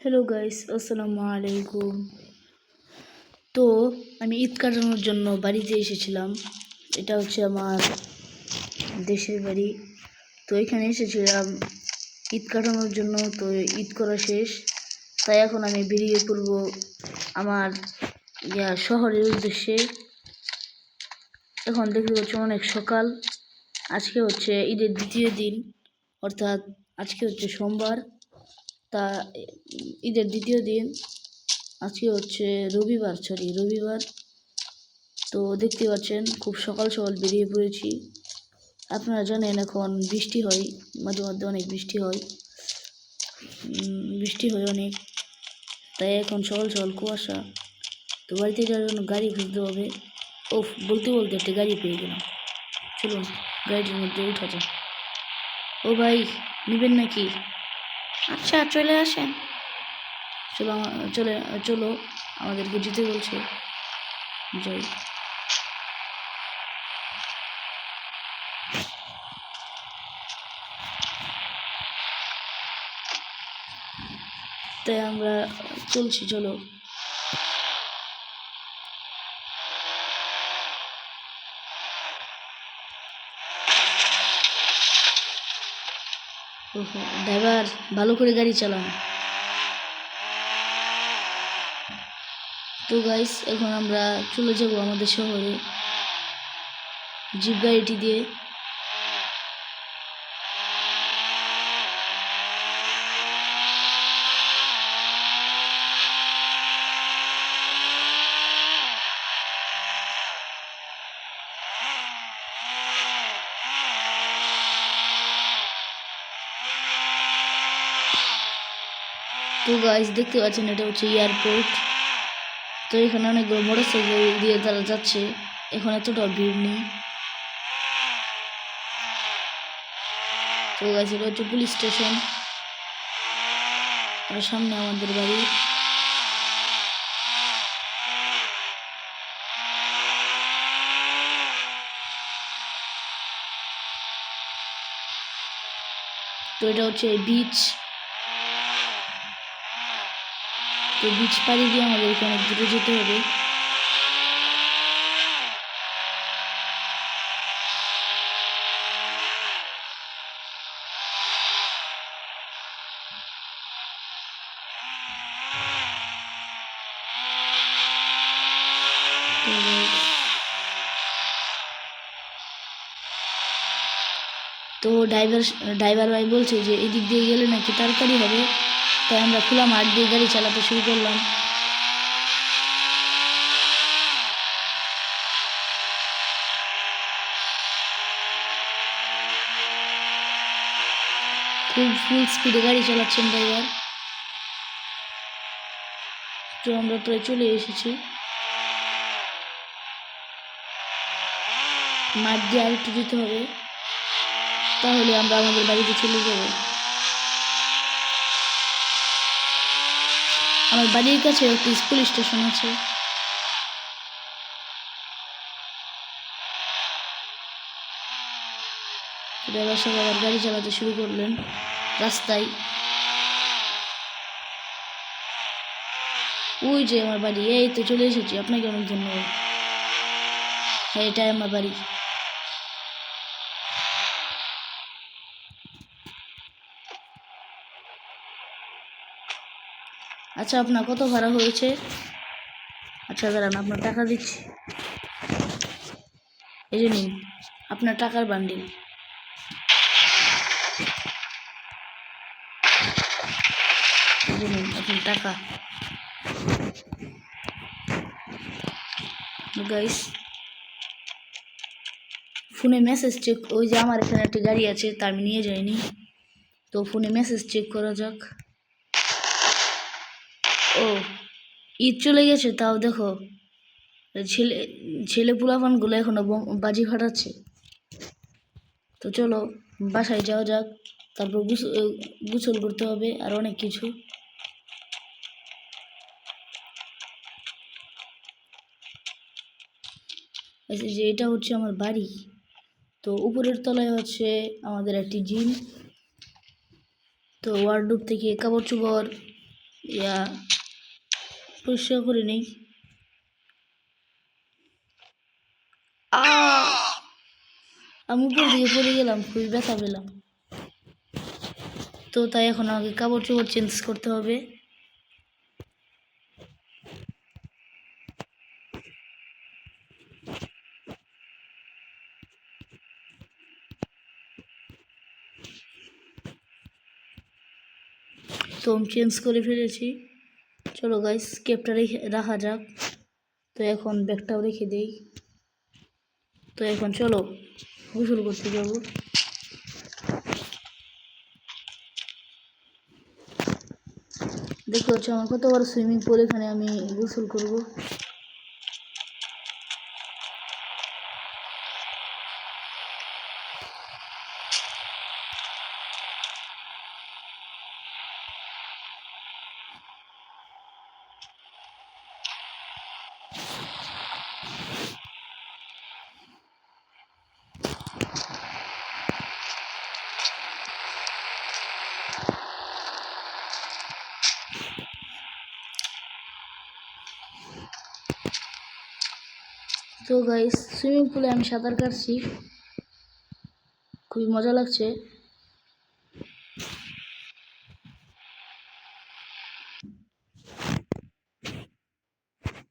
Hello guys, আসসালামু আলাইকুম। তো আমি ঈদ কাটানোর জন্য বাড়িতে এসেছিলাম। এটা হচ্ছে আমার দেশের বাড়ি। তো এখানে এসেছিলাম ঈদ কাটানোর জন্য। তো ঈদ করা শেষ, তাই এখন আমি বেরিয়ে পড়ব আমার শহরের উদ্দেশ্যে। এখন দেখতে পাচ্ছি অনেক সকাল। আজকে হচ্ছে ঈদের দ্বিতীয় দিন, অর্থাৎ আজকে হচ্ছে সোমবার। তা ঈদের দ্বিতীয় দিন, আজকে হচ্ছে রবিবার। তো দেখতে পাচ্ছেন খুব সকাল সকাল বেরিয়ে পড়েছি। আপনারা জানেন এখন বৃষ্টি হয়, মাঝে মধ্যে অনেক বৃষ্টি হয় অনেক, তাই এখন সকাল সকাল কুয়াশা। তো বাড়িতে যাওয়ার জন্য গাড়ি খুঁজতে হবে। বলতে বলতে একটা গাড়ি পেয়ে গেলাম। চলুন গাড়িটির মধ্যে উঠা যায়। ও ভাই, নেবেন নাকি? আচ্ছা, চলে আসেন। চলো, আমাদেরকে যেতে বলছে, যাই। তাই আমরা চলছি, চলো। ড্রাইভার, ভালো করে গাড়ি চালান। তো গাইস, এখন আমরা চলে যাব আমাদের শহরে জিপ গাড়িটি দিয়ে। তো গাইস, দেখতে পাচ্ছেন এটা হচ্ছে এয়ারপোর্ট। তো এখানে অনেকগুলো মোটরসাইকেল দিয়ে তারা যাচ্ছে। এখন এতটা ভিড় নেই। তো গাইস, এটা হচ্ছে পুলিশ স্টেশন, আর সামনে আমাদের বাড়ি। তো এটা হচ্ছে বিচ। তো বিচ পাড়ি দিয়ে আমাদেরকে অনেক দূরে যেতে হবে। তো ড্রাইভার ভাই বলছে যে এদিক দিয়ে গেলে নাকি তাড়াতাড়ি হবে, তাই আমরা খোলা মাঠ দিয়ে গাড়ি চালাতে শুরু করলাম। খুব ফুল স্পিডে গাড়ি চালাচ্ছেন ড্রাইভার। তো আমরা প্রায় চলে এসেছি। মাঠ দিয়ে আরেকটু যেতে হবে, তাহলে আমরা আমাদের বাড়িতে চলে যাব। আমার বাড়ির কাছে একটি স্কুল স্টেশন আছে। ড্রাইভার সাহেব আবার গাড়ি চালাতে শুরু করলেন রাস্তায়। ওই যে আমার বাড়ি, এই তো চলে এসেছি। আপনাকে অনেক ধন্যবাদ। হ্যাঁ, এটাই আমার বাড়ি। আচ্ছা, আপনার কত ভাড়া হয়েছে? আচ্ছা দাঁড়ান, আপনার টাকা দিচ্ছি। এই যে নিন আপনার টাকার বান্ডিল। এই যে নিন আপনার টাকা। গাইস, ফোনে মেসেজ চেক, ওই যে আমার এখানে একটা গাড়ি আছে, তা আমি নিয়ে যাইনি। তো ফোনে মেসেজ চেক করা যাক। ও, ঈদ চলে গেছে, তাও দেখো ছেলে পোলাপানগুলো এখনো বাজি ফাটাচ্ছে। তো চলো বাসায় যাওয়া যাক, তারপর গোসল করতে হবে আর অনেক কিছু। যে এটা হচ্ছে আমার বাড়ি। তো উপরের তলায় হচ্ছে আমাদের একটি জিম। তো ওয়ার্ডরোব থেকে কাপড় চোপড় ইয়া পরিষ্কার করে নেই। আমি উপর দিকে পড়ে গেলাম, খুবই ব্যথা পেলাম। তো তাই এখন আগে কাপড় চোপড় চেঞ্জ করতে হবে। তো আমি চেঞ্জ করে ফেলেছি। চলো গাইস, ক্যাপটা রাখা যাক। তো এখন ব্যাগটাও রেখে দেই। তো এখন চলো গোসল করতে যাব। দেখতে হচ্ছে আমার কত বড় সুইমিং পুল, এখানে আমি গোসল করব। তো গাইস, সুইমিং পুলে আমি সাঁতার কাটছি, খুবই মজা লাগছে।